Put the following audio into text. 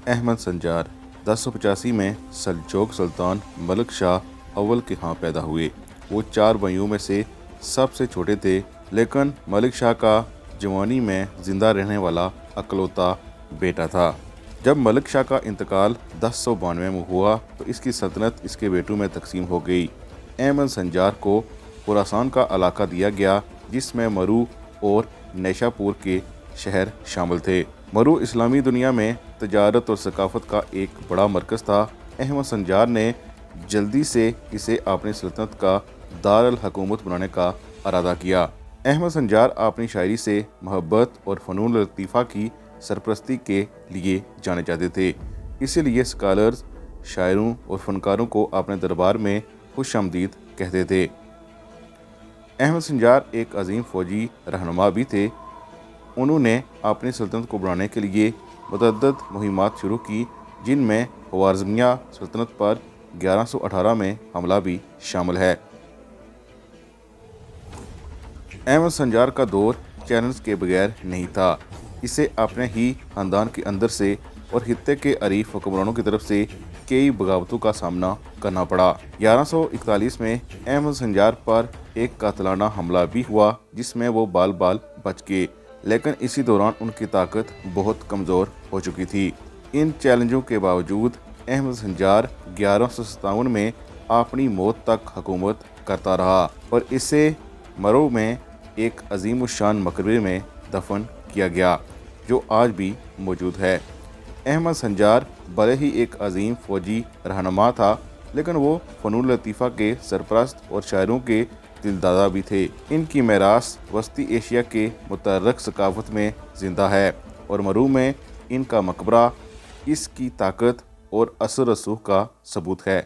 Ahmad Sinjar 1085 میں سلجوق سلطان ملک شاہ اول کے ہاں پیدا ہوئے۔ وہ 4 بھائیوں میں سے سب سے چھوٹے تھے، لیکن ملک شاہ کا جوانی میں زندہ رہنے والا اکلوتا بیٹا تھا۔ جب ملک شاہ کا انتقال 1092 میں ہوا تو اس کی سلطنت اس کے بیٹوں میں تقسیم ہو گئی۔ احمد سنجار کو خراسان کا علاقہ دیا گیا، جس میں مرو اور نیشا پور کے شہر شامل تھے۔ مرو اسلامی دنیا میں تجارت اور ثقافت کا ایک بڑا مرکز تھا۔ احمد سنجار نے جلدی سے اسے اپنی سلطنت کا دارالحکومت بنانے کا ارادہ کیا۔ احمد سنجار اپنی شاعری سے محبت اور فنون لطیفہ کی سرپرستی کے لیے جانے جاتے تھے، اسی لیے اسکالرز شاعروں اور فنکاروں کو اپنے دربار میں خوش آمدید کہتے تھے۔ احمد سنجار ایک عظیم فوجی رہنما بھی تھے۔ انہوں نے اپنی سلطنت کو بڑھانے کے لیے متعدد مہمات شروع کی، جن میں خوارزمیہ سلطنت پر 1118 میں حملہ بھی شامل ہے۔ احمد سنجار کا دور چیلنج کے بغیر نہیں تھا۔ اسے اپنے ہی خاندان کے اندر سے اور خطے کے عریف حکمرانوں کی طرف سے کئی بغاوتوں کا سامنا کرنا پڑا۔ 1141 میں احمد سنجار پر ایک قاتلانہ حملہ بھی ہوا، جس میں وہ بال بال بچ گئے، لیکن اسی دوران ان کی طاقت بہت کمزور ہو چکی تھی۔ ان چیلنجوں کے باوجود احمد سنجار 1157 میں اپنی موت تک حکومت کرتا رہا اور اسے مرو میں ایک عظیم الشان مقبرے میں دفن کیا گیا، جو آج بھی موجود ہے۔ احمد سنجار بھلے ہی ایک عظیم فوجی رہنما تھا، لیکن وہ فنون لطیفہ کے سرپرست اور شاعروں کے دلدادہ بھی تھے۔ ان کی میراث وسطی ایشیا کے متحرک ثقافت میں زندہ ہے، اور مرو میں ان کا مقبرہ اس کی طاقت اور اثر رسوخ کا ثبوت ہے۔